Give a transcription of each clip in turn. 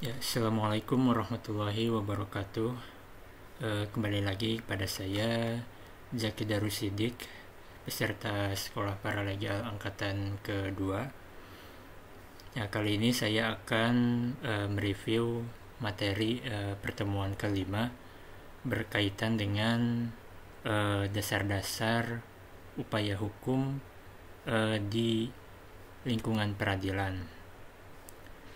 Ya, Assalamualaikum warahmatullahi wabarakatuh. Kembali lagi kepada saya Zaki Darussidik, peserta Sekolah Paralegal Angkatan kedua. Ya, kali ini saya akan mereview materi pertemuan kelima berkaitan dengan dasar-dasar upaya hukum di lingkungan peradilan.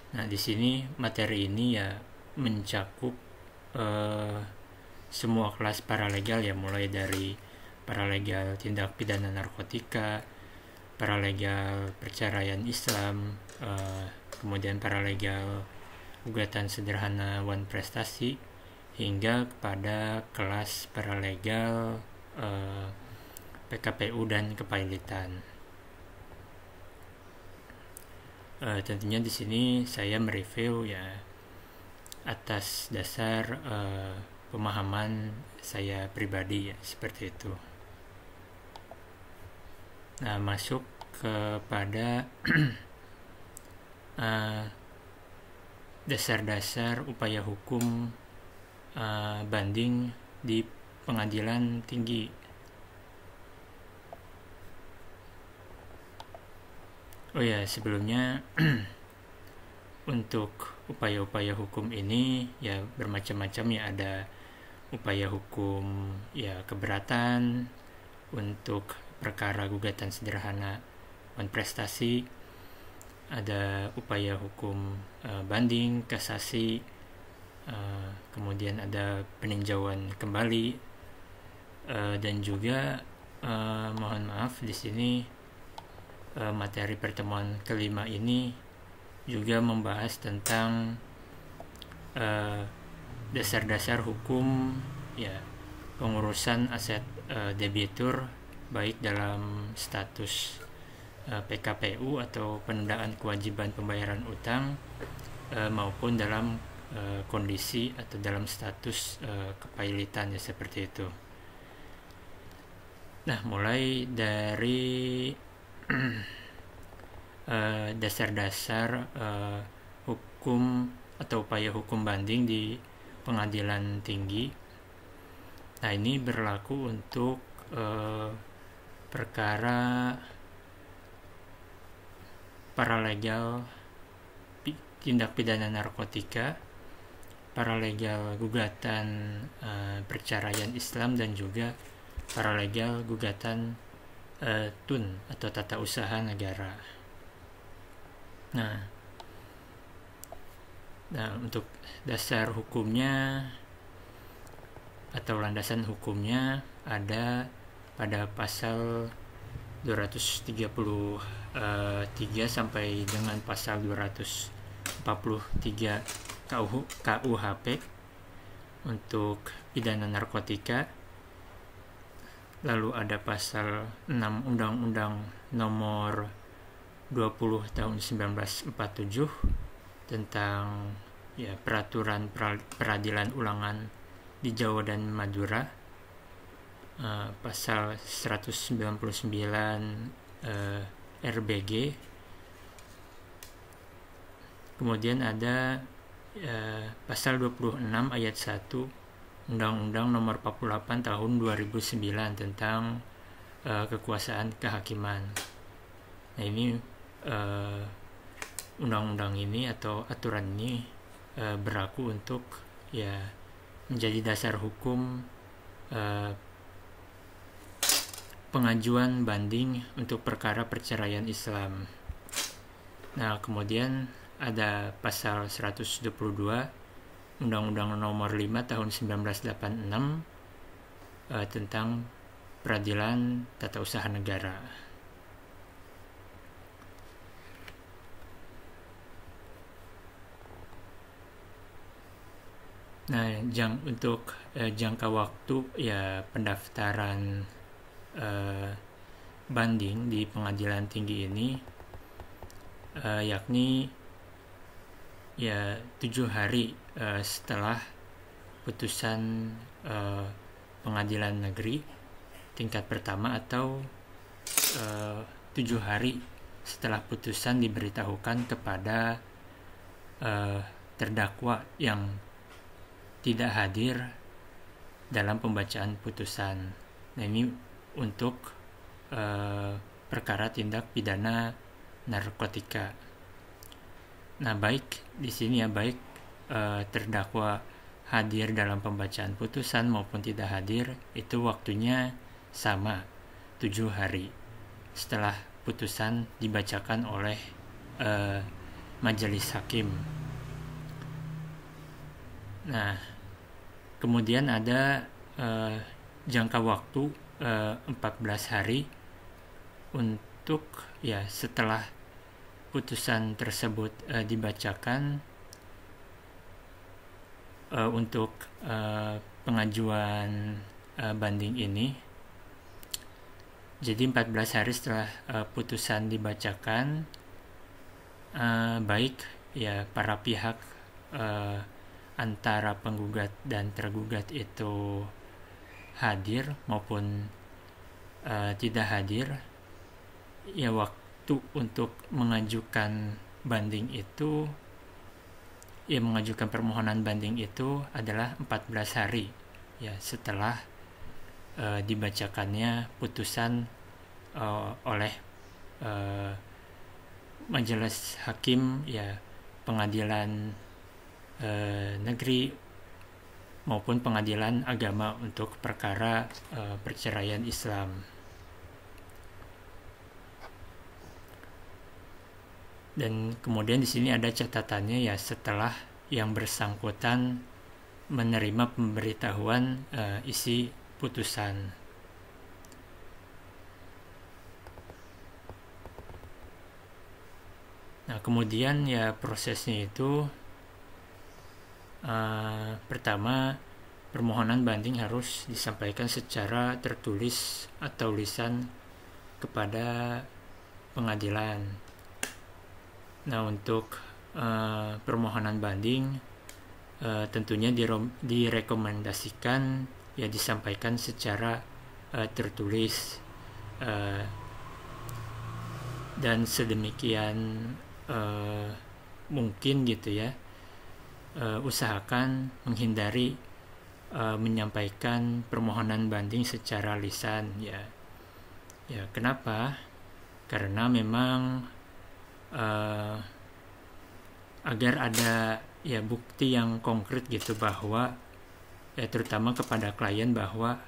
Nah, di sini materi ini ya mencakup semua kelas paralegal, ya, mulai dari paralegal tindak pidana narkotika, paralegal perceraian Islam, kemudian paralegal gugatan sederhana wan prestasi, hingga kepada kelas paralegal PKPU dan kepailitan. Tentunya di sini saya mereview ya atas dasar pemahaman saya pribadi, ya, seperti itu. Nah, masuk kepada dasar-dasar upaya hukum banding di pengadilan tinggi. Oh ya, sebelumnya untuk upaya-upaya hukum ini ya bermacam-macam, ya. Ada upaya hukum ya keberatan untuk perkara gugatan sederhana wan prestasi, ada upaya hukum banding, kasasi, kemudian ada peninjauan kembali, dan juga mohon maaf di sini materi pertemuan kelima ini juga membahas tentang dasar-dasar hukum ya pengurusan aset debitur, baik dalam status PKPU atau penundaan kewajiban pembayaran utang, maupun dalam kondisi atau dalam status kepailitan, ya, seperti itu. Nah, mulai dari dasar-dasar hukum atau upaya hukum banding di pengadilan tinggi. Nah, ini berlaku untuk perkara paralegal tindak pidana narkotika, paralegal gugatan perceraian Islam, dan juga paralegal gugatan TUN atau tata usaha negara. Nah, untuk dasar hukumnya atau landasan hukumnya ada pada pasal 233 sampai dengan pasal 243 KUHP untuk pidana narkotika. Lalu ada pasal 6 Undang-Undang Nomor 20 tahun 1947 tentang ya peraturan peradilan ulangan di Jawa dan Madura, pasal 199 RBG. Kemudian ada pasal 26 ayat 1 Undang-Undang Nomor 48 tahun 2009 tentang kekuasaan kehakiman. Nah, ini undang-undang ini atau aturan ini berlaku untuk ya menjadi dasar hukum pengajuan banding untuk perkara perceraian Islam. Nah, kemudian ada pasal 122 Undang-Undang Nomor 5 tahun 1986 tentang peradilan tata usaha negara. Nah, untuk jangka waktu ya pendaftaran banding di pengadilan tinggi ini yakni ya 7 hari setelah putusan pengadilan negeri tingkat pertama, atau 7 hari setelah putusan diberitahukan kepada terdakwa yang tidak hadir dalam pembacaan putusan. Nah, ini untuk perkara tindak pidana narkotika. Nah, baik di sini ya, baik terdakwa hadir dalam pembacaan putusan maupun tidak hadir, itu waktunya sama, 7 hari setelah putusan dibacakan oleh majelis hakim. Nah, kemudian ada jangka waktu 14 hari untuk ya setelah putusan tersebut dibacakan untuk pengajuan banding ini. Jadi 14 hari setelah putusan dibacakan, baik ya para pihak antara penggugat dan tergugat itu hadir maupun tidak hadir, ya waktu untuk mengajukan banding itu, ya mengajukan permohonan banding itu adalah 14 hari ya setelah dibacakannya putusan oleh majelis hakim ya pengadilan negeri maupun pengadilan agama untuk perkara perceraian Islam. Dan kemudian di sini ada catatannya ya, setelah yang bersangkutan menerima pemberitahuan isi putusan. Nah, kemudian ya prosesnya itu pertama, permohonan banding harus disampaikan secara tertulis atau lisan kepada pengadilan. Nah, untuk permohonan banding tentunya direkomendasikan ya disampaikan secara tertulis dan sedemikian mungkin gitu ya. Usahakan menghindari menyampaikan permohonan banding secara lisan ya. Ya, kenapa? Karena memang agar ada ya bukti yang konkret gitu bahwa ya terutama kepada klien bahwa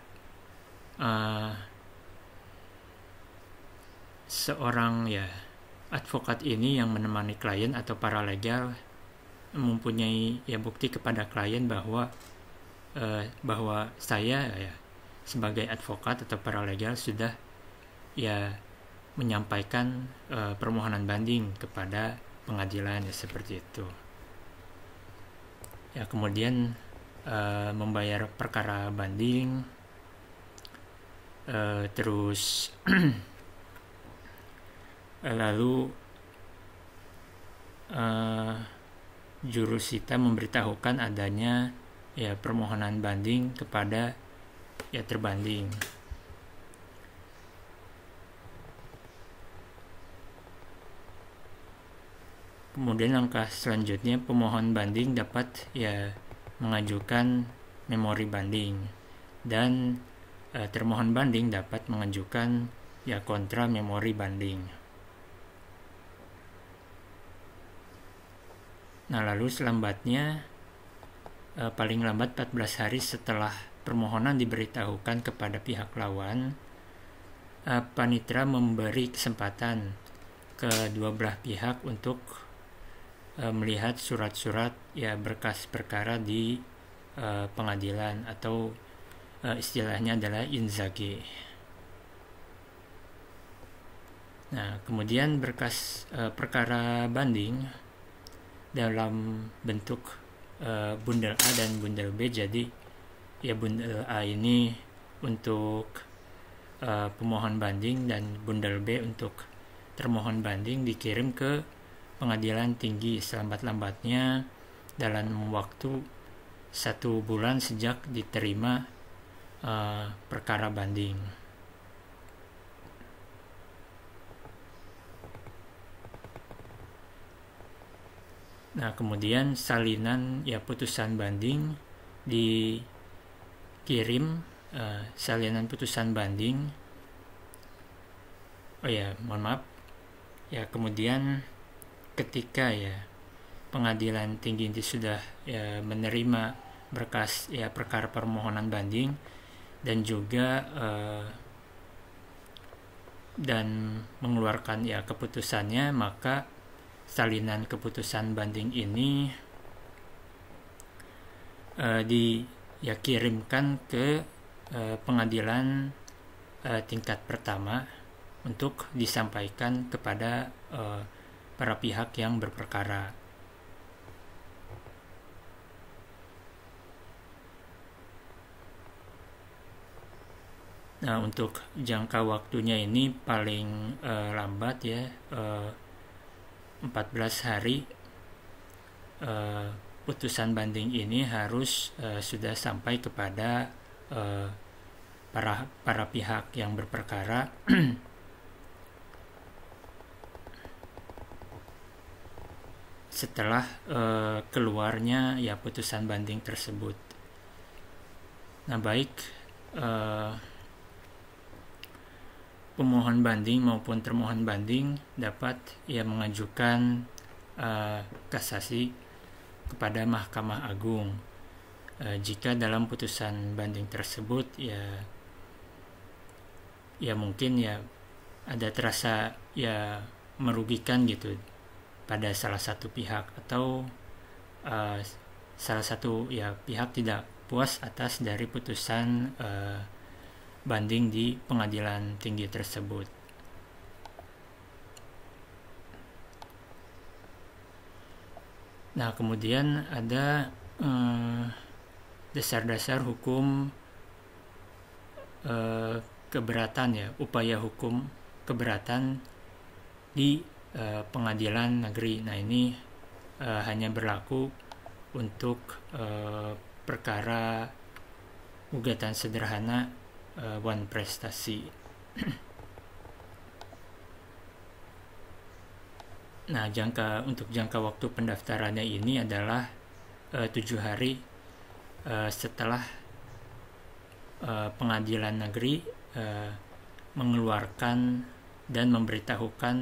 seorang ya advokat ini yang menemani klien atau paralegal mempunyai ya bukti kepada klien bahwa saya ya sebagai advokat atau paralegal sudah ya menyampaikan permohonan banding kepada pengadilan ya, seperti itu. Ya, kemudian membayar perkara banding, terus lalu jurusita memberitahukan adanya ya permohonan banding kepada ya terbanding. Kemudian langkah selanjutnya, pemohon banding dapat ya mengajukan memori banding dan termohon banding dapat mengajukan ya kontra memori banding. Nah, lalu selambatnya paling lambat 14 hari setelah permohonan diberitahukan kepada pihak lawan, panitera memberi kesempatan ke dua belah pihak untuk melihat surat-surat ya berkas perkara di pengadilan atau istilahnya adalah inzage. Nah, kemudian berkas perkara banding dalam bentuk bundel A dan bundel B. Jadi ya bundel A ini untuk pemohon banding dan bundel B untuk termohon banding dikirim ke pengadilan tinggi selambat-lambatnya dalam waktu 1 bulan sejak diterima perkara banding. Nah, kemudian salinan putusan banding dikirim, salinan putusan banding. Mohon maaf. Kemudian ketika pengadilan tinggi itu sudah menerima berkas perkara permohonan banding dan juga dan mengeluarkan keputusannya, maka salinan keputusan banding ini dikirimkan ke pengadilan tingkat pertama untuk disampaikan kepada para pihak yang berperkara. Nah, untuk jangka waktunya ini paling lambat 14 hari putusan banding ini harus sudah sampai kepada para pihak yang berperkara setelah keluarnya putusan banding tersebut. Nah, baik pemohon banding maupun termohon banding dapat mengajukan kasasi kepada Mahkamah Agung jika dalam putusan banding tersebut mungkin ada terasa merugikan gitu pada salah satu pihak, atau salah satu pihak tidak puas atas dari putusan banding di pengadilan tinggi tersebut. Nah, kemudian ada dasar-dasar hukum keberatan upaya hukum keberatan di pengadilan negeri. Nah, ini hanya berlaku untuk perkara gugatan sederhana wan prestasi. Nah, untuk jangka waktu pendaftarannya ini adalah 7 hari setelah pengadilan negeri mengeluarkan dan memberitahukan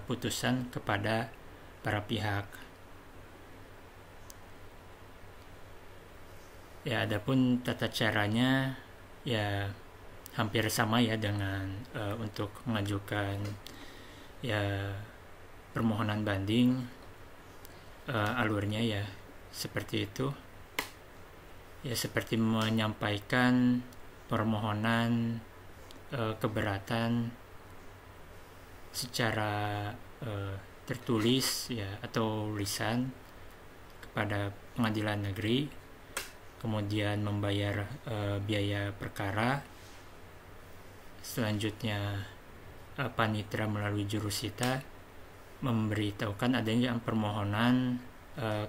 putusan kepada para pihak. Adapun tata caranya hampir sama dengan untuk mengajukan permohonan banding. Alurnya seperti itu, seperti menyampaikan permohonan keberatan secara tertulis atau lisan kepada pengadilan negeri, kemudian membayar biaya perkara. Selanjutnya panitera melalui jurusita memberitahukan adanya permohonan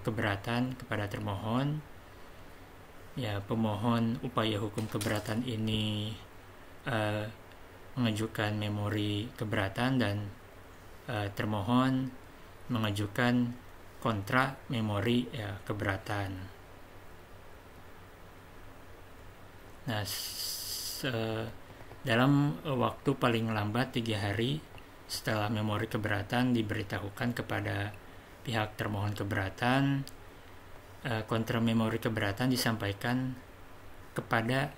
keberatan kepada termohon. Pemohon upaya hukum keberatan ini mengajukan memori keberatan dan termohon mengajukan kontra memori keberatan. Nah, dalam waktu paling lambat 3 hari setelah memori keberatan diberitahukan kepada pihak termohon keberatan, kontra memori keberatan disampaikan kepada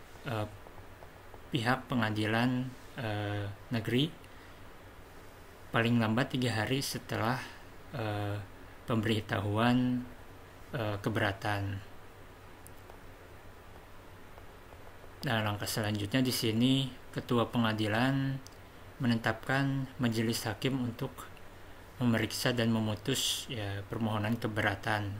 pihak pengadilan negeri paling lambat 3 hari setelah pemberitahuan keberatan. Nah, langkah selanjutnya di sini ketua pengadilan menetapkan majelis hakim untuk memeriksa dan memutus permohonan keberatan.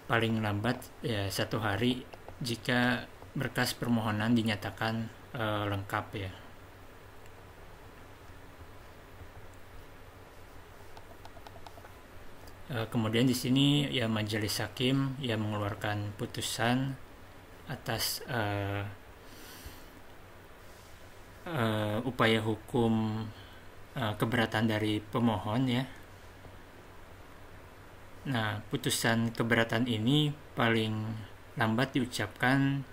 Paling lambat 1 hari jika berkas permohonan dinyatakan lengkap Kemudian di sini majelis hakim mengeluarkan putusan atas upaya hukum keberatan dari pemohon Nah, putusan keberatan ini paling lambat diucapkan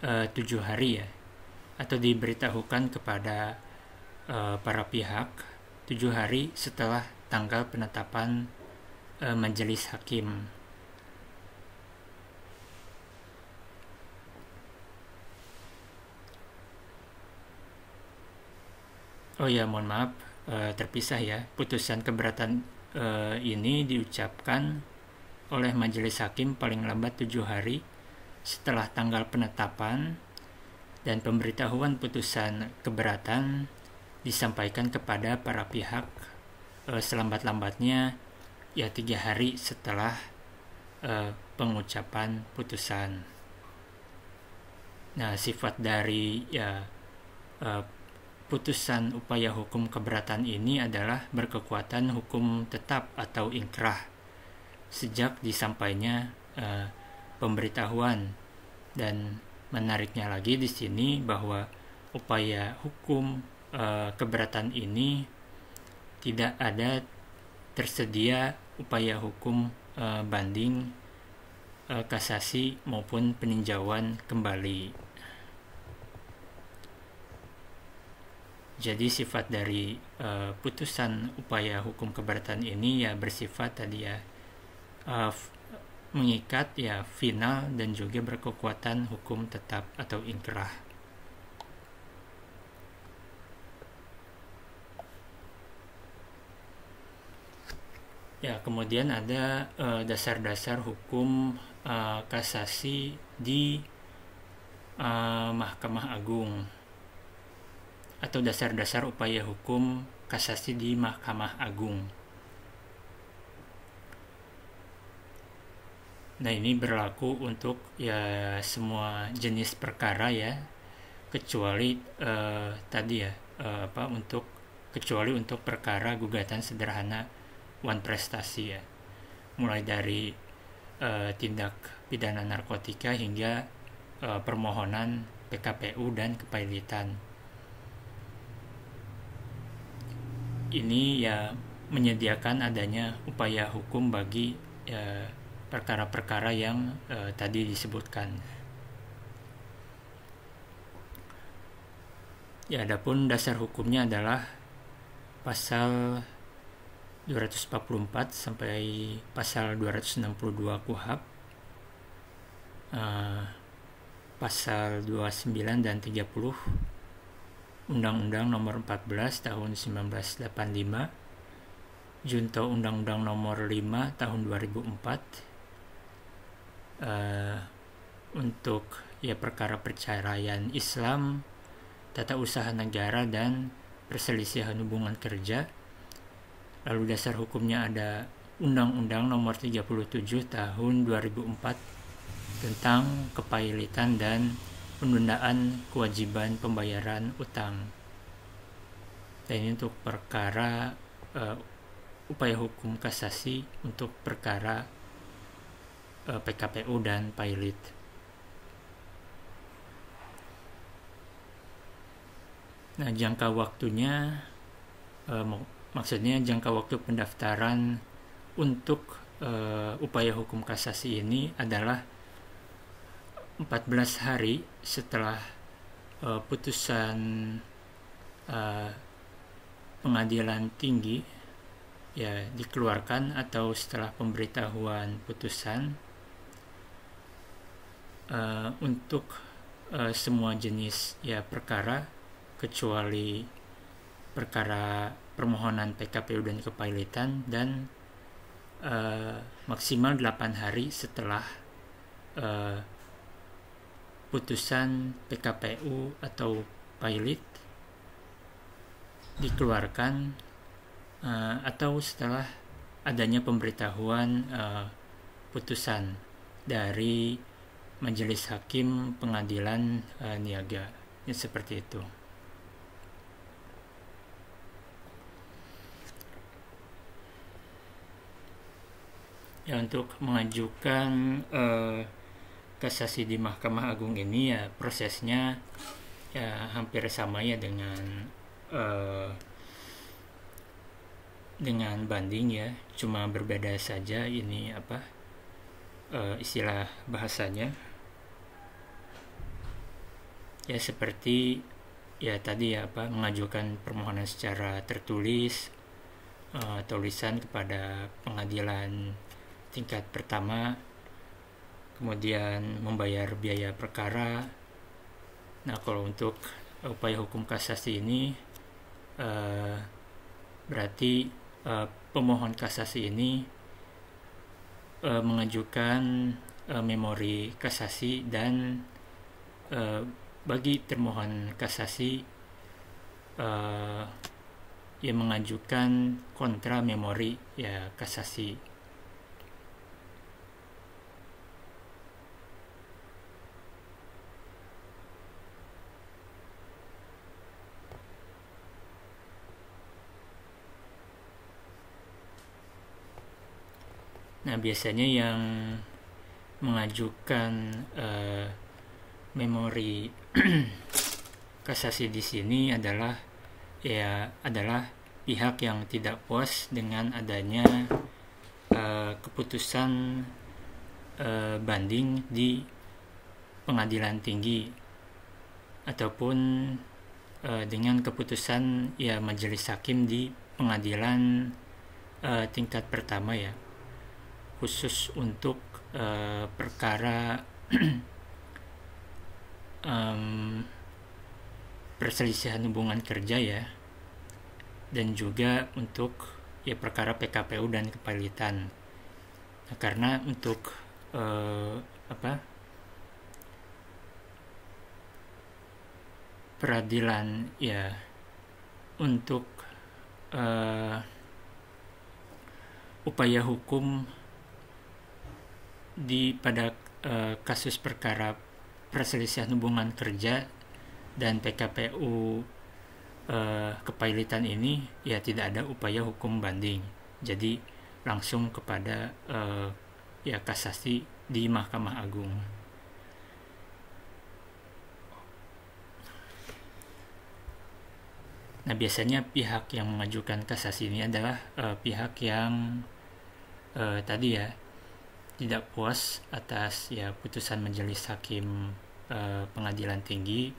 7 hari ya, atau diberitahukan kepada para pihak 7 hari setelah tanggal penetapan majelis hakim. Oh ya, mohon maaf, terpisah ya. Putusan keberatan ini diucapkan oleh majelis hakim paling lambat 7 hari setelah tanggal penetapan, dan pemberitahuan putusan keberatan disampaikan kepada para pihak selambat-lambatnya ya 3 hari setelah pengucapan putusan. Nah, sifat dari putusan upaya hukum keberatan ini adalah berkekuatan hukum tetap atau inkrah sejak disampainya pemberitahuan. Dan menariknya lagi di sini bahwa upaya hukum keberatan ini tidak ada tersedia upaya hukum banding, kasasi maupun peninjauan kembali. Jadi sifat dari putusan upaya hukum keberatan ini ya bersifat tadi ya mengikat ya final dan juga berkekuatan hukum tetap atau inkrah. Ya, kemudian ada dasar-dasar hukum kasasi di Mahkamah Agung, atau dasar-dasar upaya hukum kasasi di Mahkamah Agung. Nah, ini berlaku untuk ya semua jenis perkara ya, kecuali tadi ya kecuali untuk perkara gugatan sederhana wan prestasi ya, mulai dari tindak pidana narkotika hingga permohonan PKPU dan kepailitan. Ini ya menyediakan adanya upaya hukum bagi perkara-perkara yang tadi disebutkan. Ya, adapun dasar hukumnya adalah pasal 244 sampai pasal 262 KUHP, pasal 29 dan 30 Undang-Undang Nomor 14 Tahun 1985, Junto Undang-Undang Nomor 5 Tahun 2004, untuk ya perkara perceraian Islam, tata usaha negara, dan perselisihan hubungan kerja. Lalu dasar hukumnya ada Undang-Undang Nomor 37 Tahun 2004 tentang kepailitan dan penundaan kewajiban pembayaran utang. Dan ini untuk perkara upaya hukum kasasi untuk perkara PKPU dan pailit. Nah, jangka waktunya maksudnya jangka waktu pendaftaran untuk upaya hukum kasasi ini adalah 14 hari setelah putusan pengadilan tinggi ya dikeluarkan, atau setelah pemberitahuan putusan untuk semua jenis ya perkara kecuali perkara permohonan PKPU dan kepailitan, dan maksimal 8 hari setelah putusan PKPU atau pailit dikeluarkan, atau setelah adanya pemberitahuan putusan dari majelis hakim pengadilan niaga ya, seperti itu. Ya, untuk mengajukan kasasi di Mahkamah Agung ini ya prosesnya ya hampir sama ya dengan dengan banding ya, cuma berbeda saja ini istilah bahasanya ya, seperti ya tadi ya mengajukan permohonan secara tertulis, tulisan kepada pengadilan tingkat pertama, kemudian membayar biaya perkara. Nah, kalau untuk upaya hukum kasasi ini berarti pemohon kasasi ini mengajukan memori kasasi, dan bagi termohon kasasi yang mengajukan kontra memori ya kasasi. Nah, biasanya yang mengajukan memori kasasi di sini adalah pihak yang tidak puas dengan adanya keputusan banding di pengadilan tinggi, ataupun dengan keputusan ya majelis hakim di pengadilan tingkat pertama ya, khusus untuk perkara perselisihan hubungan kerja ya, dan juga untuk ya perkara PKPU dan kepailitan. Nah, karena untuk peradilan ya, untuk upaya hukum pada kasus perkara perselisihan hubungan kerja dan PKPU kepailitan ini ya tidak ada upaya hukum banding, jadi langsung kepada ya kasasi di Mahkamah Agung. Nah, biasanya pihak yang mengajukan kasasi ini adalah pihak yang tadi ya tidak puas atas ya putusan majelis hakim pengadilan tinggi,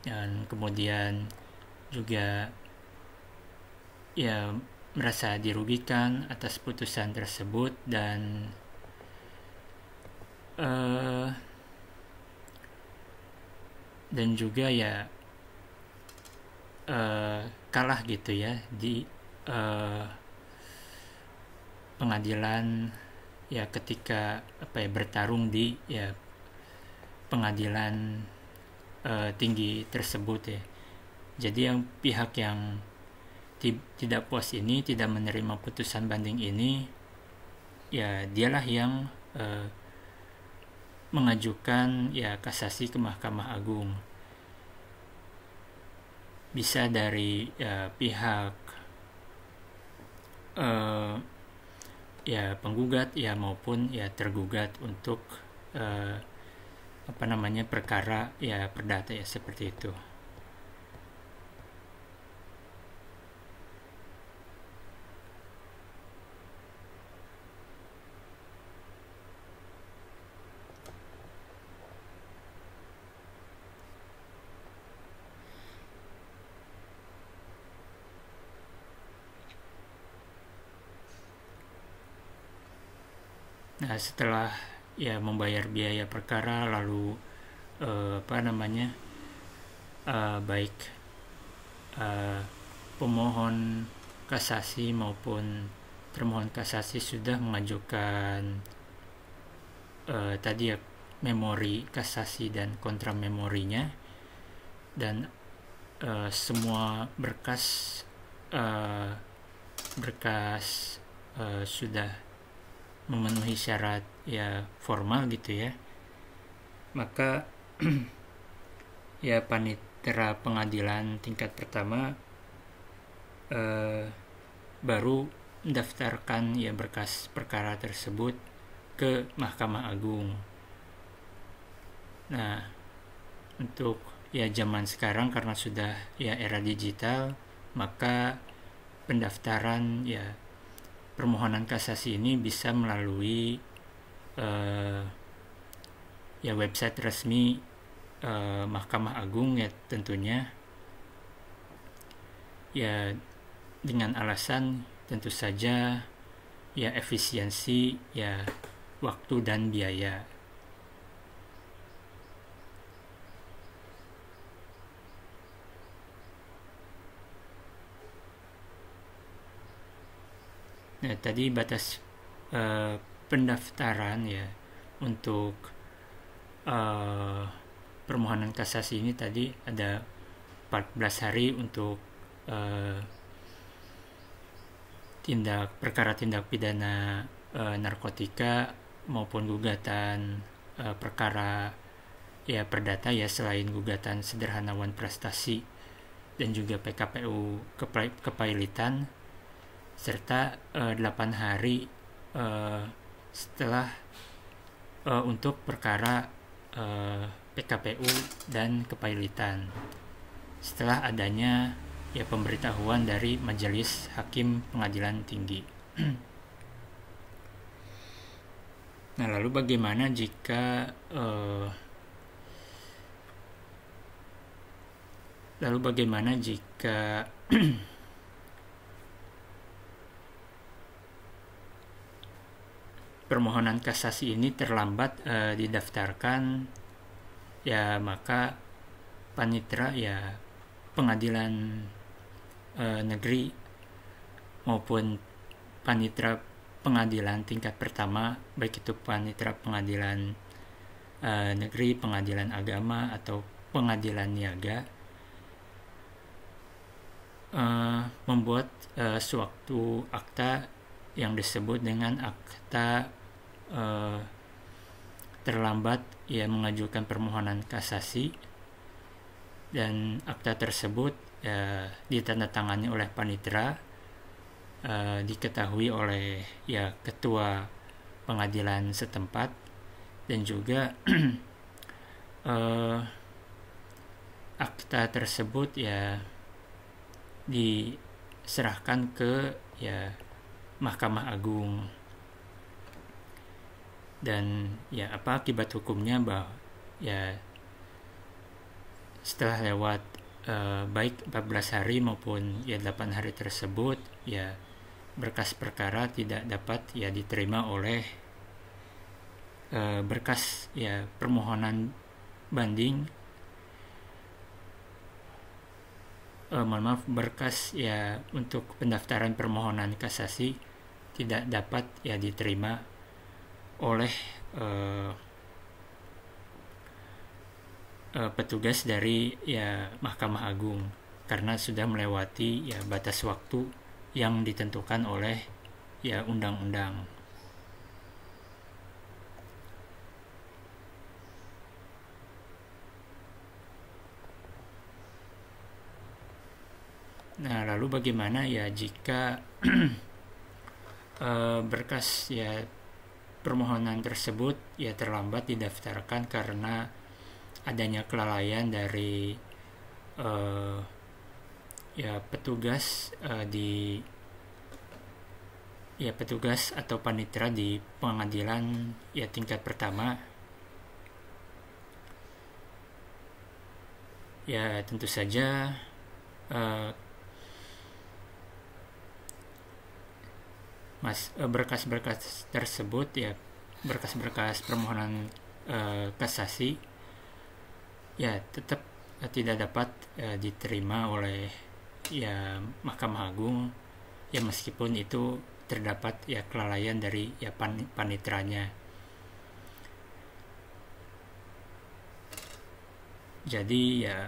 dan kemudian juga ya merasa dirugikan atas putusan tersebut, dan juga ya kalah gitu ya di pengadilan ya, ketika bertarung di ya pengadilan tinggi tersebut ya. Jadi yang pihak yang tidak puas ini, tidak menerima putusan banding ini, ya dialah yang mengajukan ya kasasi ke Mahkamah Agung. Bisa dari ya pihak ya penggugat ya maupun ya tergugat untuk perkara ya perdata ya, seperti itu. Nah, setelah ya membayar biaya perkara, lalu baik pemohon kasasi maupun termohon kasasi sudah mengajukan tadi ya memori kasasi dan kontra memorinya, dan semua berkas sudah memenuhi syarat ya formal gitu ya, maka ya panitera pengadilan tingkat pertama baru mendaftarkan ya berkas perkara tersebut ke Mahkamah Agung. Nah, untuk ya zaman sekarang karena sudah ya era digital, maka pendaftaran ya permohonan kasasi ini bisa melalui ya website resmi Mahkamah Agung ya tentunya, ya dengan alasan tentu saja ya efisiensi ya waktu dan biaya. Nah, tadi batas pendaftaran ya untuk permohonan kasasi ini tadi ada 14 hari untuk perkara tindak pidana narkotika maupun gugatan perkara ya perdata ya selain gugatan sederhana wan prestasi dan juga PKPU kepailitan, serta 8 hari setelah untuk perkara PKPU dan kepailitan setelah adanya ya pemberitahuan dari Majelis Hakim Pengadilan Tinggi. Nah, lalu bagaimana jika permohonan kasasi ini terlambat didaftarkan, ya maka panitera ya pengadilan negeri maupun panitera pengadilan tingkat pertama, baik itu panitera pengadilan negeri, pengadilan agama atau pengadilan niaga, membuat suatu akta yang disebut dengan akta terlambat ya mengajukan permohonan kasasi, dan akta tersebut ditandatangani oleh panitera, diketahui oleh ya ketua pengadilan setempat, dan juga akta tersebut ya diserahkan ke ya Mahkamah Agung. Dan ya apa akibat hukumnya, bahwa ya setelah lewat baik 14 hari maupun ya 8 hari tersebut, ya berkas perkara tidak dapat ya diterima oleh berkas ya permohonan banding, berkas ya untuk pendaftaran permohonan kasasi tidak dapat ya diterima oleh petugas dari ya Mahkamah Agung karena sudah melewati ya batas waktu yang ditentukan oleh ya undang-undang. Nah, lalu bagaimana ya jika berkas ya permohonan tersebut ya terlambat didaftarkan karena adanya kelalaian dari ya petugas petugas atau panitera di pengadilan ya tingkat pertama. Ya tentu saja berkas-berkas tersebut ya berkas-berkas permohonan kasasi ya tetap tidak dapat diterima oleh ya Mahkamah Agung ya meskipun itu terdapat ya kelalaian dari ya paniteranya. Jadi ya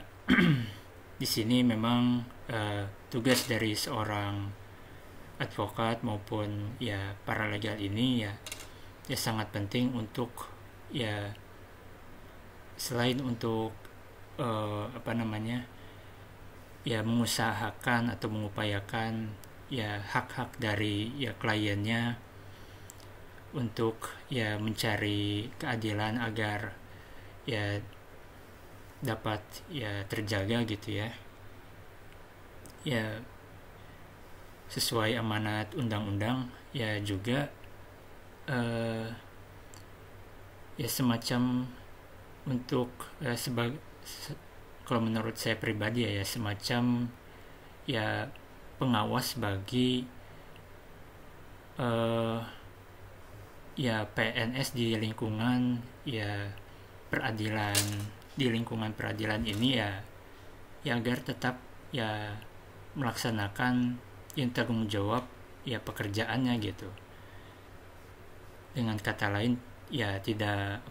di sini memang tugas dari seorang advokat maupun ya paralegal ini ya sangat penting untuk ya selain untuk ya mengusahakan atau mengupayakan ya hak-hak dari ya kliennya untuk ya mencari keadilan agar ya dapat ya terjaga gitu ya. Ya sesuai amanat undang-undang, ya juga ya semacam untuk kalau menurut saya pribadi ya semacam ya pengawas bagi ya PNS di lingkungan ya peradilan, di lingkungan peradilan ini ya agar tetap ya melaksanakan yang tanggung jawab ya pekerjaannya gitu. Dengan kata lain ya tidak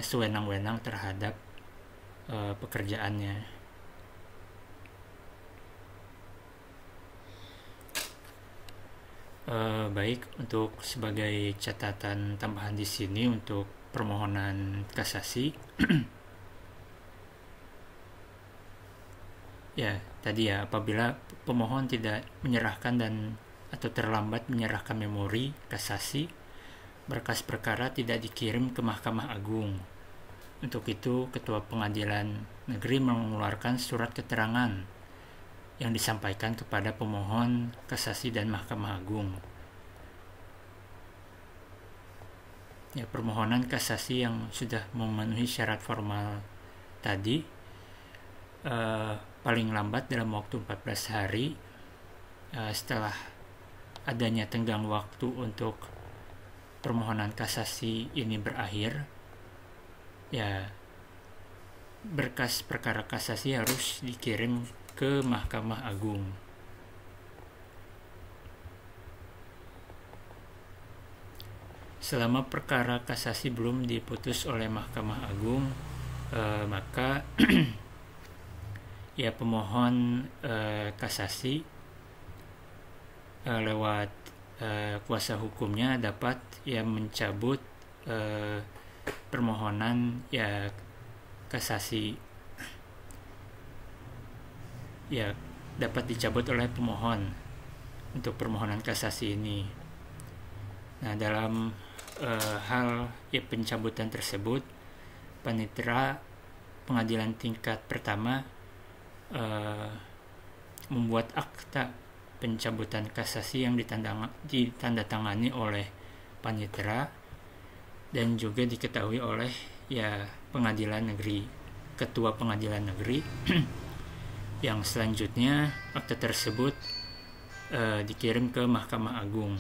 sewenang-wenang terhadap pekerjaannya. Baik, untuk sebagai catatan tambahan di sini untuk permohonan kasasi ya tadi ya, apabila pemohon tidak menyerahkan atau terlambat menyerahkan memori kasasi, berkas perkara tidak dikirim ke Mahkamah Agung. Untuk itu, Ketua Pengadilan Negeri mengeluarkan surat keterangan yang disampaikan kepada pemohon kasasi dan Mahkamah Agung. Ya, permohonan kasasi yang sudah memenuhi syarat formal tadi paling lambat dalam waktu 14 hari setelah adanya tenggang waktu untuk permohonan kasasi ini berakhir, ya berkas perkara kasasi harus dikirim ke Mahkamah Agung. Selama perkara kasasi belum diputus oleh Mahkamah Agung, maka ya pemohon kasasi lewat kuasa hukumnya dapat ya mencabut permohonan ya kasasi, ya dapat dicabut oleh pemohon untuk permohonan kasasi ini. Nah, dalam hal ya pencabutan tersebut, panitera pengadilan tingkat pertama membuat akta pencabutan kasasi yang ditandatangani oleh panitera dan juga diketahui oleh ya pengadilan negeri, ketua pengadilan negeri. Yang selanjutnya akta tersebut dikirim ke Mahkamah Agung.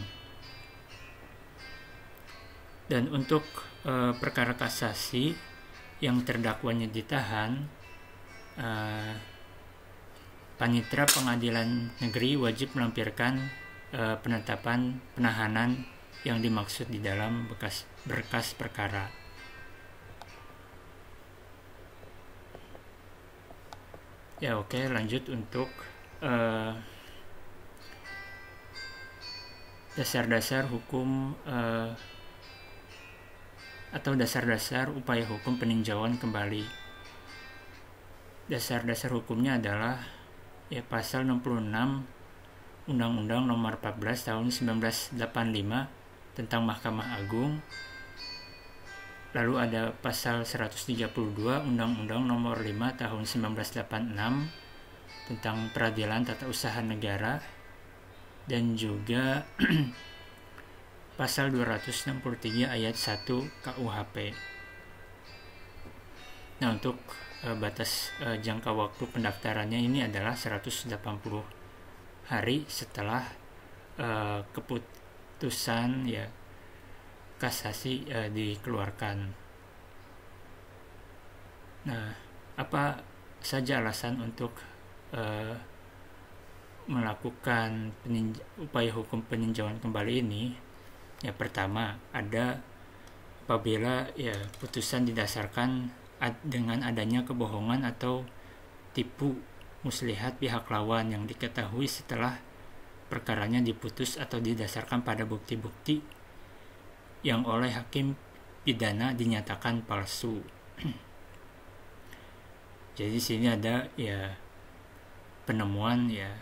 Dan untuk perkara kasasi yang terdakwanya ditahan, panitera pengadilan negeri wajib melampirkan penetapan penahanan yang dimaksud di dalam berkas perkara. Ya oke, lanjut untuk dasar-dasar hukum atau dasar-dasar upaya hukum peninjauan kembali. Dasar-dasar hukumnya adalah ya pasal 66 Undang-Undang Nomor 14 Tahun 1985 tentang Mahkamah Agung. Lalu ada pasal 132 Undang-Undang Nomor 5 Tahun 1986 tentang Peradilan Tata Usaha Negara, dan juga pasal 263 ayat 1 KUHP. Nah, untuk batas jangka waktu pendaftarannya ini adalah 180 hari setelah keputusan ya kasasi dikeluarkan. Nah, apa saja alasan untuk melakukan upaya hukum peninjauan kembali ini? Ya, pertama ada apabila ya putusan didasarkan dengan adanya kebohongan atau tipu muslihat pihak lawan yang diketahui setelah perkaranya diputus atau didasarkan pada bukti-bukti yang oleh hakim pidana dinyatakan palsu. Jadi di sini ada ya penemuan ya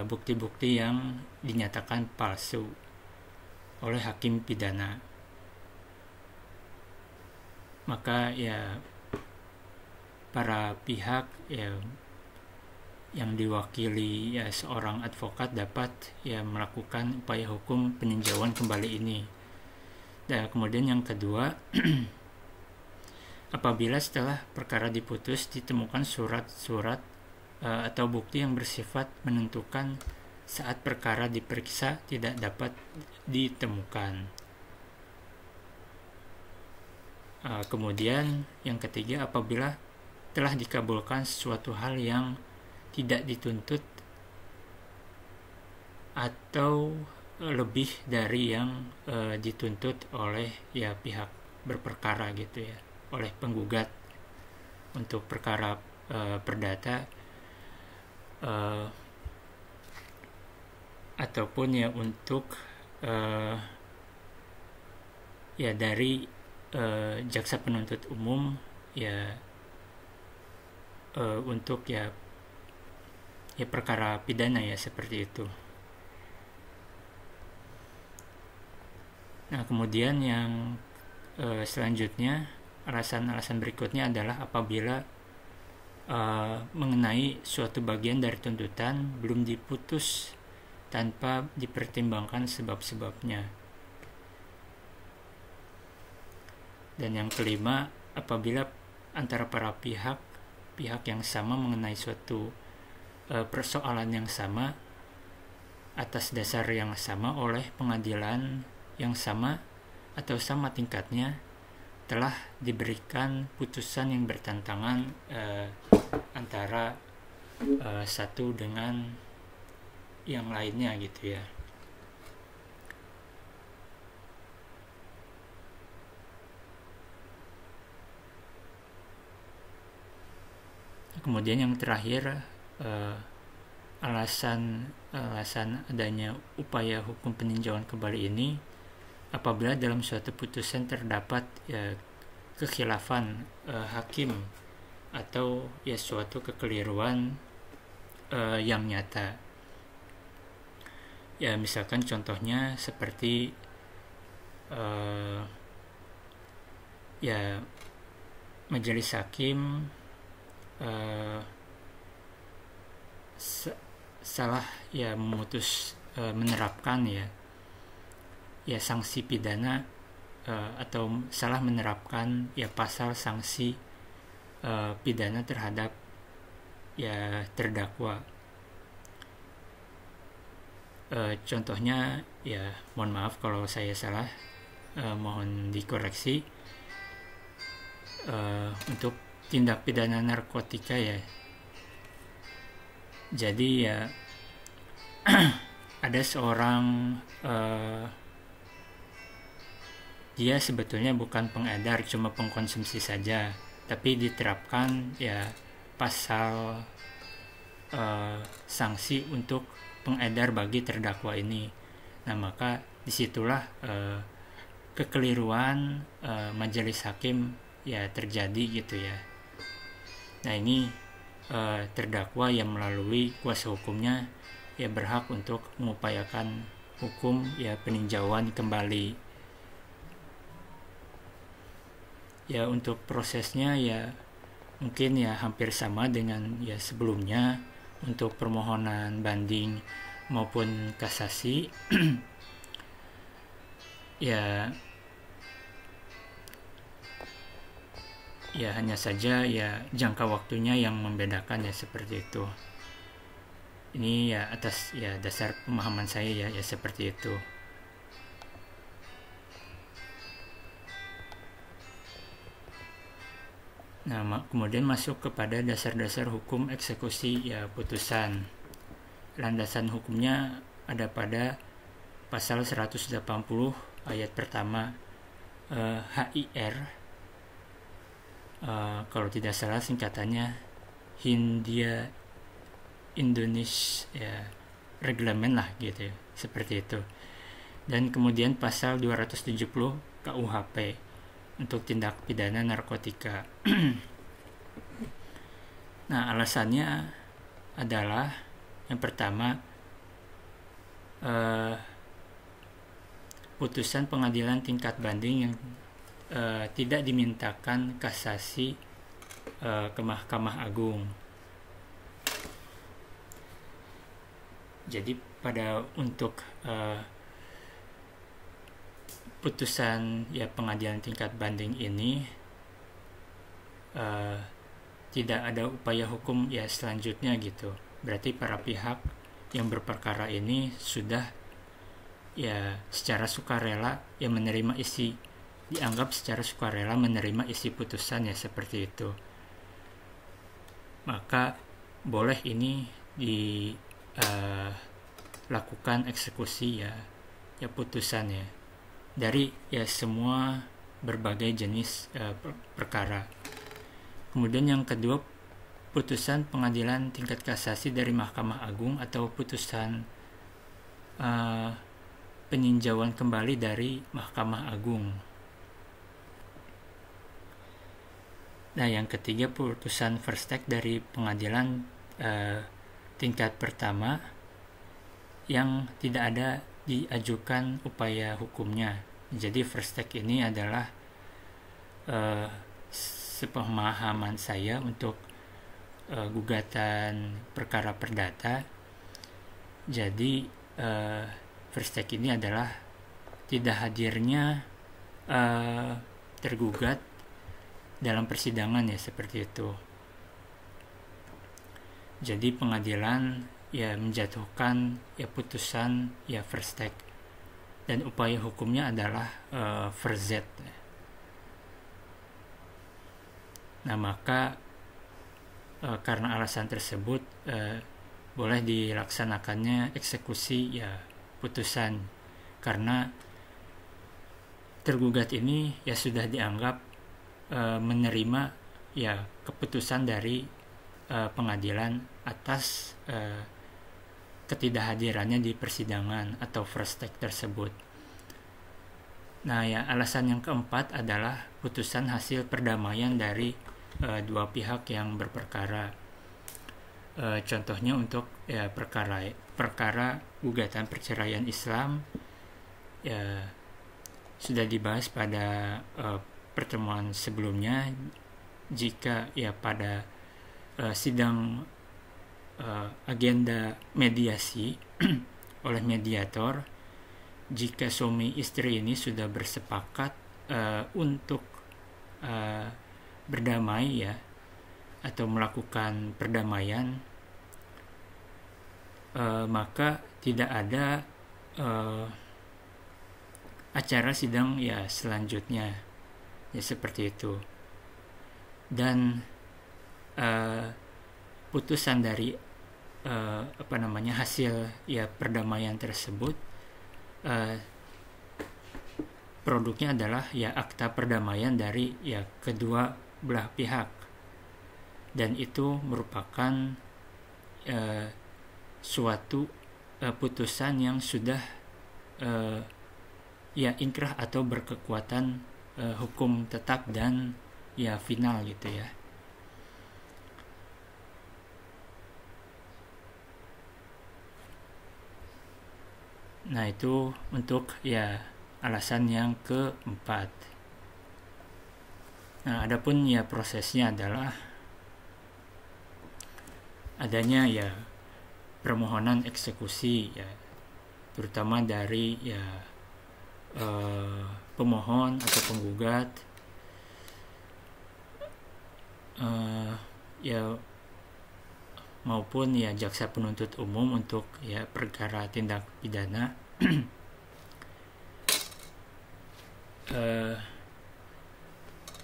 bukti-bukti yang dinyatakan palsu oleh hakim pidana. Maka ya para pihak ya yang diwakili ya seorang advokat dapat ya melakukan upaya hukum peninjauan kembali ini. Dan kemudian yang kedua, apabila setelah perkara diputus ditemukan surat-surat atau bukti yang bersifat menentukan saat perkara diperiksa tidak dapat ditemukan. Kemudian yang ketiga, apabila telah dikabulkan sesuatu hal yang tidak dituntut atau lebih dari yang dituntut oleh ya pihak berperkara gitu ya, oleh penggugat untuk perkara perdata ataupun ya untuk ya dari jaksa penuntut umum ya untuk ya perkara pidana ya seperti itu. Nah, kemudian yang selanjutnya, alasan-alasan berikutnya adalah apabila mengenai suatu bagian dari tuntutan belum diputus tanpa dipertimbangkan sebab-sebabnya. Dan yang kelima, apabila antara para pihak yang sama mengenai suatu persoalan yang sama atas dasar yang sama oleh pengadilan yang sama atau sama tingkatnya telah diberikan putusan yang bertentangan antara satu dengan yang lainnya gitu ya. Kemudian yang terakhir, alasan adanya upaya hukum peninjauan kembali ini apabila dalam suatu putusan terdapat kekhilafan hakim atau ya suatu kekeliruan yang nyata. Ya misalkan contohnya seperti ya majelis hakim salah ya memutus menerapkan ya sanksi pidana atau salah menerapkan ya pasal sanksi pidana terhadap ya terdakwa. Contohnya ya mohon maaf kalau saya salah, mohon dikoreksi, untuk tindak pidana narkotika ya. Jadi ya ada seorang dia sebetulnya bukan pengedar, cuma pengkonsumsi saja, tapi diterapkan ya pasal sanksi untuk pengedar bagi terdakwa ini. Nah maka disitulah kekeliruan majelis hakim ya terjadi gitu ya. Nah ini terdakwa yang melalui kuasa hukumnya ya berhak untuk mengupayakan hukum ya peninjauan kembali. Ya untuk prosesnya ya mungkin ya hampir sama dengan ya sebelumnya untuk permohonan banding maupun kasasi. ya hanya saja ya jangka waktunya yang membedakan ya seperti itu. Ini ya atas ya dasar pemahaman saya ya seperti itu. Nah, kemudian masuk kepada dasar-dasar hukum eksekusi ya putusan. Landasan hukumnya ada pada pasal 180 ayat pertama HIR. Kalau tidak salah singkatannya Hindia Indonesia ya, reglamen lah gitu ya, seperti itu. Dan kemudian pasal 270 KUHP untuk tindak pidana narkotika. Nah, alasannya adalah yang pertama, putusan pengadilan tingkat banding yang tidak dimintakan kasasi ke Mahkamah Agung. Jadi untuk putusan ya pengadilan tingkat banding ini tidak ada upaya hukum ya selanjutnya gitu. Berarti para pihak yang berperkara ini sudah ya secara sukarela ya dianggap secara sukarela menerima isi putusan ya seperti itu. Maka boleh ini dilakukan eksekusi ya putusan ya dari ya semua berbagai jenis perkara. Kemudian yang kedua, putusan pengadilan tingkat kasasi dari Mahkamah Agung atau putusan peninjauan kembali dari Mahkamah Agung. Nah, yang ketiga, putusan first take dari pengadilan tingkat pertama yang tidak ada diajukan upaya hukumnya. Jadi first take ini adalah sepemahaman saya untuk gugatan perkara perdata. Jadi first take ini adalah tidak hadirnya tergugat dalam persidangan ya seperti itu. Jadi pengadilan ya menjatuhkan ya putusan ya first take dan upaya hukumnya adalah first Z. Nah, maka karena alasan tersebut boleh dilaksanakannya eksekusi ya putusan, karena tergugat ini ya sudah dianggap menerima ya keputusan dari pengadilan atas ketidakhadirannya di persidangan atau first take tersebut. Nah, ya alasan yang keempat adalah putusan hasil perdamaian dari dua pihak yang berperkara. Contohnya untuk ya perkara gugatan perceraian Islam ya sudah dibahas pada pertemuan sebelumnya. Jika ya pada sidang agenda mediasi oleh mediator, jika suami istri ini sudah bersepakat untuk berdamai ya atau melakukan perdamaian, maka tidak ada acara sidang ya selanjutnya ya seperti itu. Dan putusan dari hasil ya perdamaian tersebut produknya adalah ya akta perdamaian dari ya kedua belah pihak, dan itu merupakan suatu putusan yang sudah ya inkrah atau berkekuatan hukum tetap dan ya final gitu ya. Nah, itu untuk ya alasan yang keempat. Nah, adapun ya prosesnya adalah adanya ya permohonan eksekusi ya, terutama dari ya pemohon atau penggugat ya maupun ya jaksa penuntut umum untuk ya perkara tindak pidana.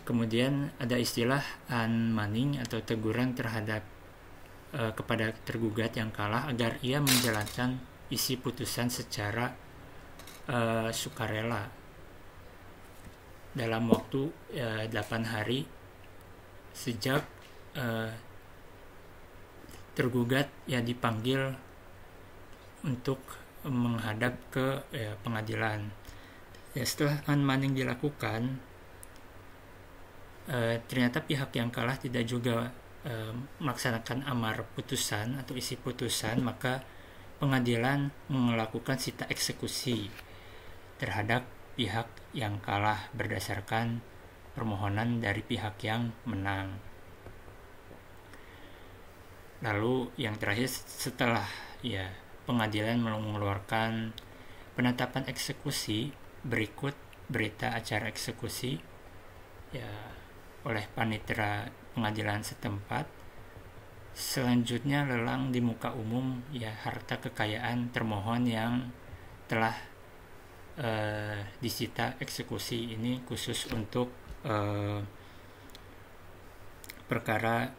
Kemudian ada istilah unmanning atau teguran terhadap kepada tergugat yang kalah agar ia menjalankan isi putusan secara sukarela dalam waktu 8 hari sejak tergugat ya dipanggil untuk menghadap ke pengadilan. Ya, setelah unmanning dilakukan, ternyata pihak yang kalah tidak juga melaksanakan amar putusan atau isi putusan, maka pengadilan melakukan sita eksekusi terhadap pihak yang kalah berdasarkan permohonan dari pihak yang menang. Lalu yang terakhir, setelah ya pengadilan mengeluarkan penetapan eksekusi berikut berita acara eksekusi ya oleh panitera pengadilan setempat. Selanjutnya lelang di muka umum ya harta kekayaan termohon yang telah disita eksekusi. Ini khusus untuk perkara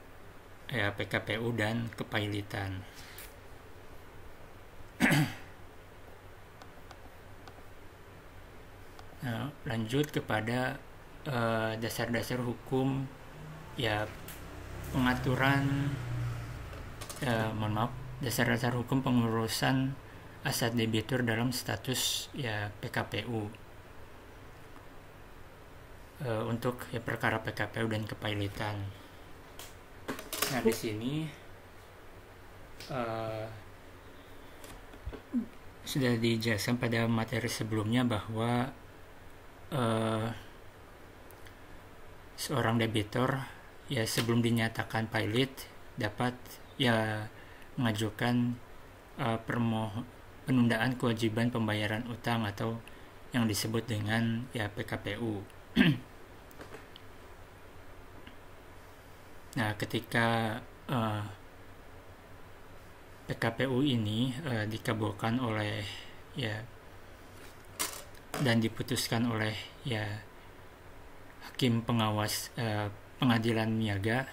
ya PKPU dan kepailitan. Nah, lanjut kepada dasar-dasar hukum ya pengaturan dasar-dasar hukum pengurusan aset debitur dalam status ya PKPU untuk ya perkara PKPU dan kepailitan. Nah, di sini sudah dijelaskan pada materi sebelumnya bahwa seorang debitor ya sebelum dinyatakan pailit dapat ya mengajukan penundaan kewajiban pembayaran utang atau yang disebut dengan ya PKPU. Nah, ketika PKPU ini dikabulkan oleh ya dan diputuskan oleh ya hakim pengawas pengadilan niaga,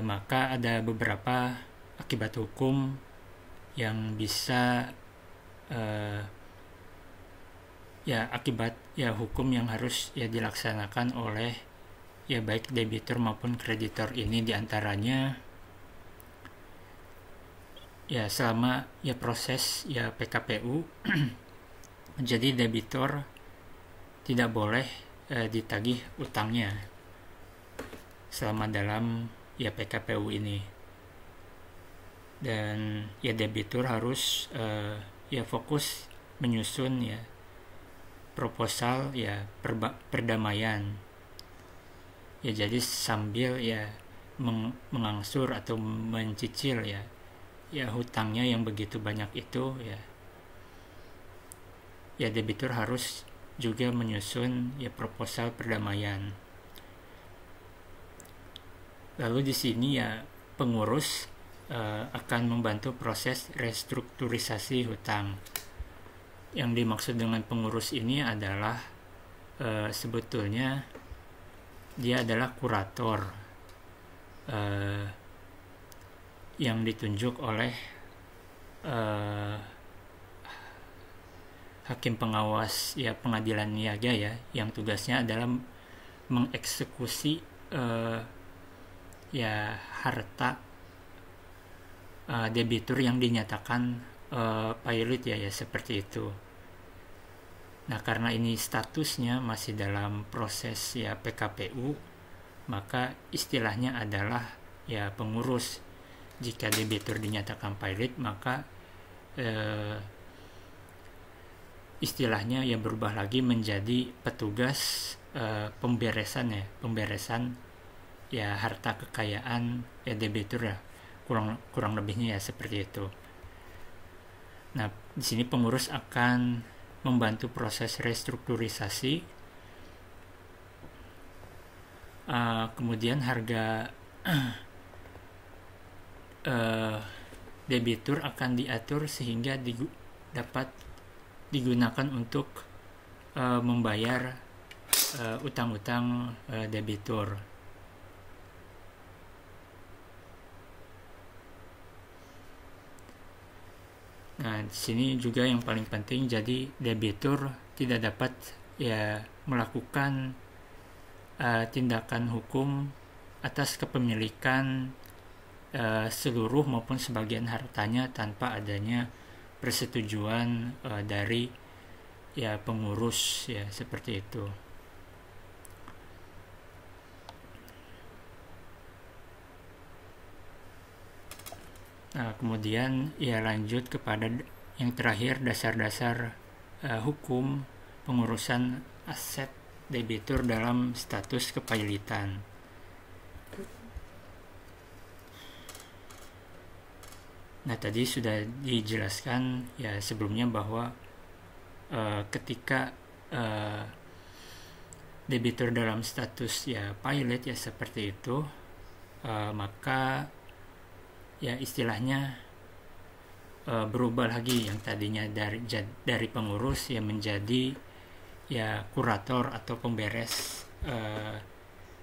maka ada beberapa akibat hukum yang bisa ya akibat ya hukum yang harus ya dilaksanakan oleh ya baik debitur maupun kreditor. Ini diantaranya ya selama ya proses ya PKPU jadi debitor tidak boleh ditagih utangnya selama dalam ya PKPU ini, dan ya debitur harus ya fokus menyusun ya proposal ya perdamaian ya, jadi sambil ya mengangsur atau mencicil ya hutangnya yang begitu banyak itu ya debitur harus juga menyusun ya proposal perdamaian. Lalu di sini ya pengurus akan membantu proses restrukturisasi hutang. Yang dimaksud dengan pengurus ini adalah sebetulnya dia adalah kurator yang ditunjuk oleh hakim pengawas ya pengadilan niaga ya, yang tugasnya adalah mengeksekusi ya harta debitur yang dinyatakan pailit ya seperti itu. Nah, karena ini statusnya masih dalam proses ya PKPU, maka istilahnya adalah ya pengurus. Jika debitur dinyatakan pailit, maka istilahnya ya berubah lagi menjadi petugas pemberesan ya harta kekayaan ya debitur ya, kurang lebihnya ya seperti itu. Nah, di sini pengurus akan membantu proses restrukturisasi, kemudian harga debitur akan diatur sehingga dapat digunakan untuk membayar utang-utang debitur. Nah, di sini juga yang paling penting, jadi debitur tidak dapat ya melakukan tindakan hukum atas kepemilikan seluruh maupun sebagian hartanya tanpa adanya persetujuan dari ya pengurus ya seperti itu. Nah, kemudian ya lanjut kepada yang terakhir, dasar-dasar hukum pengurusan aset debitur dalam status kepailitan. Nah, tadi sudah dijelaskan ya sebelumnya bahwa ketika debitur dalam status ya pilot ya seperti itu, maka ya istilahnya berubah lagi yang tadinya dari pengurus ya menjadi ya kurator atau pemberes,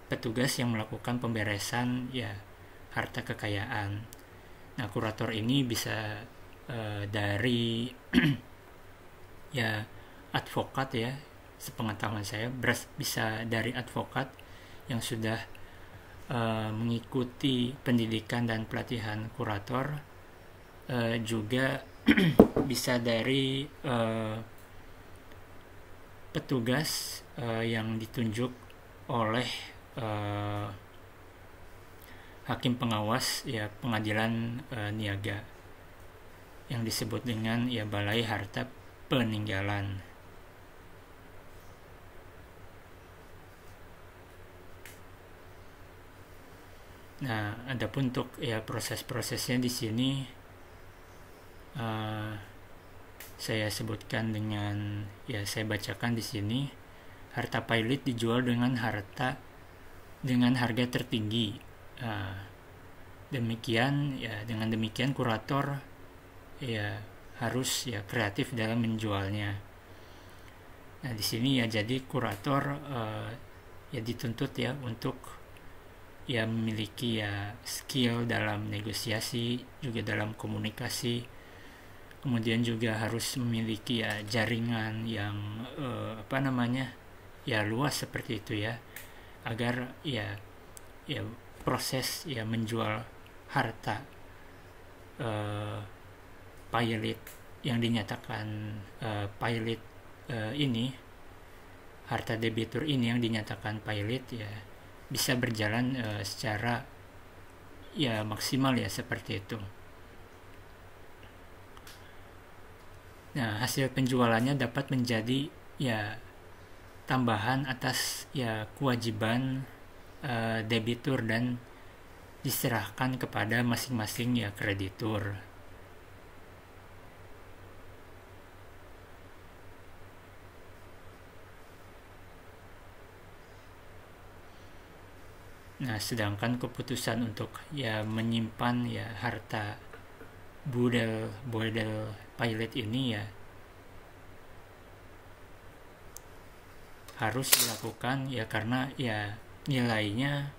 petugas yang melakukan pemberesan ya harta kekayaan. Nah, kurator ini bisa dari ya advokat ya, sepengetahuan saya bisa dari advokat yang sudah mengikuti pendidikan dan pelatihan kurator, juga bisa dari petugas yang ditunjuk oleh hakim pengawas ya pengadilan niaga yang disebut dengan ya balai harta peninggalan. Nah, adapun untuk ya proses-prosesnya di sini saya sebutkan saya bacakan di sini. Harta pilot dijual dengan harga tertinggi. Dengan demikian kurator ya harus ya kreatif dalam menjualnya. Nah, di sini ya jadi kurator ya dituntut ya untuk ya memiliki ya skill dalam negosiasi, juga dalam komunikasi, kemudian juga harus memiliki ya jaringan yang ya luas seperti itu ya, agar ya proses ya menjual harta pilot yang dinyatakan pilot ini, harta debitur ini yang dinyatakan pilot ya bisa berjalan secara ya maksimal ya seperti itu. Nah, hasil penjualannya dapat menjadi ya tambahan atas ya kewajiban debitur dan diserahkan kepada masing-masing ya kreditur. Nah, sedangkan keputusan untuk ya menyimpan ya harta bodel pilot ini ya harus dilakukan ya karena ya nilainya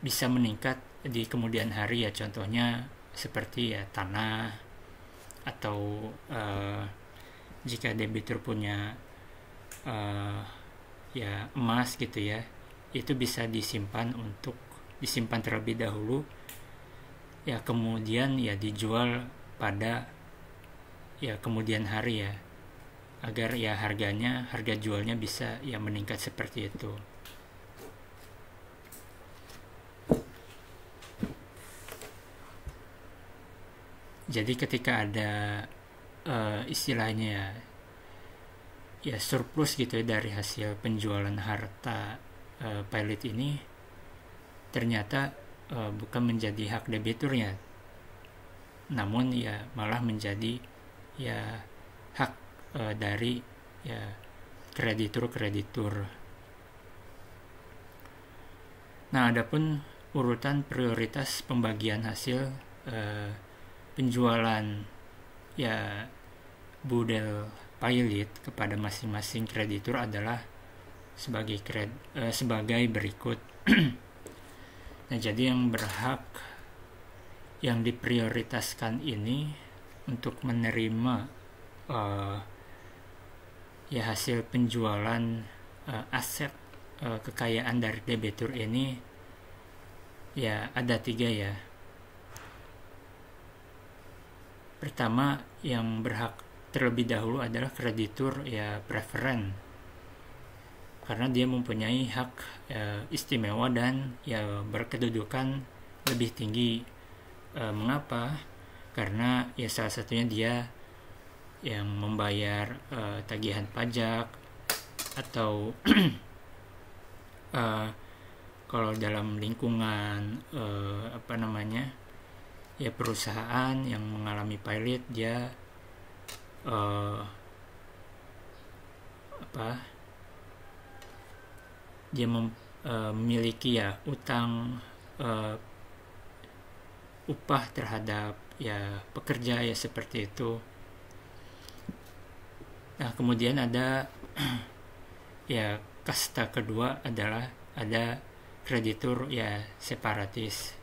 bisa meningkat di kemudian hari ya, contohnya seperti ya tanah, atau jika debitur punya ya emas gitu ya, itu bisa disimpan terlebih dahulu ya, kemudian ya dijual pada ya kemudian hari ya, agar ya harga jualnya bisa ya meningkat seperti itu. Jadi ketika ada istilahnya ya surplus gitu ya dari hasil penjualan harta pilot ini, ternyata bukan menjadi hak debiturnya, namun ya malah menjadi ya hak dari ya kreditur. Nah, adapun urutan prioritas pembagian hasil penjualan ya bodel pilot kepada masing-masing kreditur adalah sebagai berikut. Nah, jadi yang berhak yang diprioritaskan ini untuk menerima ya hasil penjualan aset kekayaan dari debitur ini ya ada 3 ya. Pertama, yang berhak terlebih dahulu adalah kreditur ya preferen, karena dia mempunyai hak istimewa dan ya berkedudukan lebih tinggi. Mengapa? Karena ya salah satunya dia yang membayar tagihan pajak, atau kalau dalam lingkungan ya perusahaan yang mengalami pilot dia memiliki ya utang upah terhadap ya pekerja ya seperti itu. Nah, kemudian ada ya kasta kedua adalah ada kreditur ya separatis.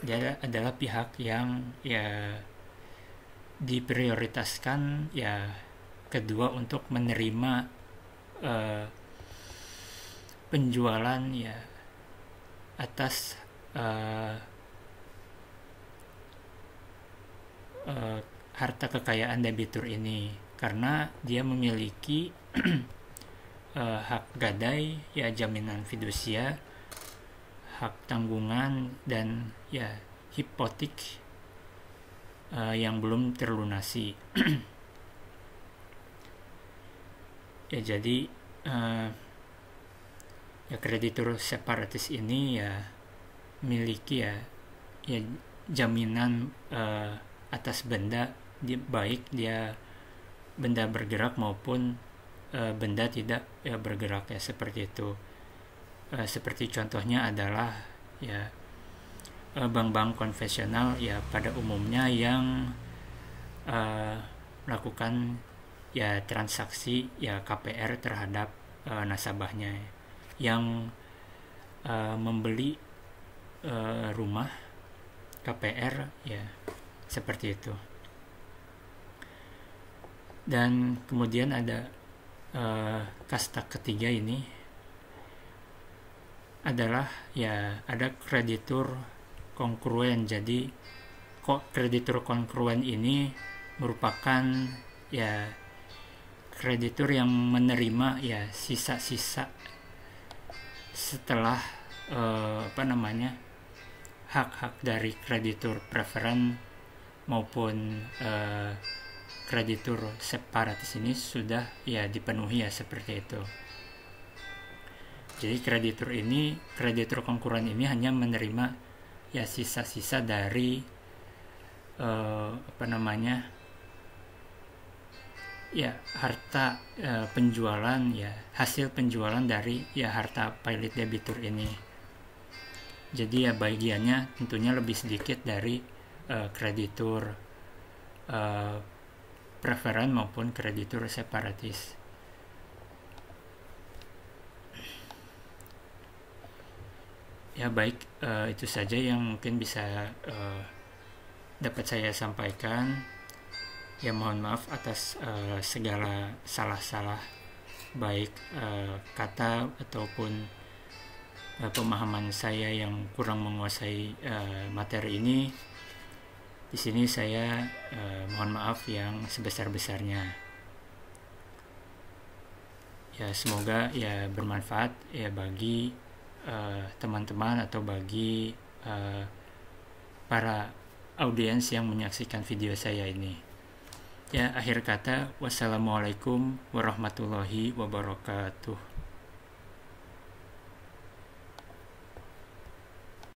Dia adalah pihak yang ya diprioritaskan ya kedua untuk menerima penjualan ya atas harta kekayaan debitur ini, karena dia memiliki hak gadai ya jaminan fidusia, hak tanggungan, dan ya hipotek yang belum terlunasi. Ya jadi ya kreditur separatis ini ya memiliki ya jaminan atas benda, baik dia benda bergerak maupun benda tidak ya bergerak ya seperti itu. Seperti contohnya adalah ya bank-bank konvensional ya pada umumnya yang melakukan ya transaksi ya KPR terhadap nasabahnya, yang membeli rumah KPR ya seperti itu. Dan kemudian ada kasta ketiga, ini adalah ya ada kreditur kongruen. Jadi kreditur kongruen ini merupakan ya kreditur yang menerima ya sisa-sisa setelah hak-hak dari kreditur preferen maupun kreditur separatis ini sudah ya dipenuhi ya seperti itu. Jadi kreditur konkuren ini hanya menerima ya sisa-sisa dari ya harta penjualan ya hasil penjualan dari ya harta pilot debitur ini. Jadi ya bagiannya tentunya lebih sedikit dari kreditur preferen maupun kreditur separatis. Ya baik, itu saja yang mungkin bisa dapat saya sampaikan. Ya mohon maaf atas segala salah-salah, baik kata ataupun pemahaman saya yang kurang menguasai materi ini. Di sini saya mohon maaf yang sebesar-besarnya. Ya semoga ya bermanfaat ya bagi teman-teman atau bagi para audiens yang menyaksikan video saya ini. Ya akhir kata, wassalamualaikum warahmatullahi wabarakatuh.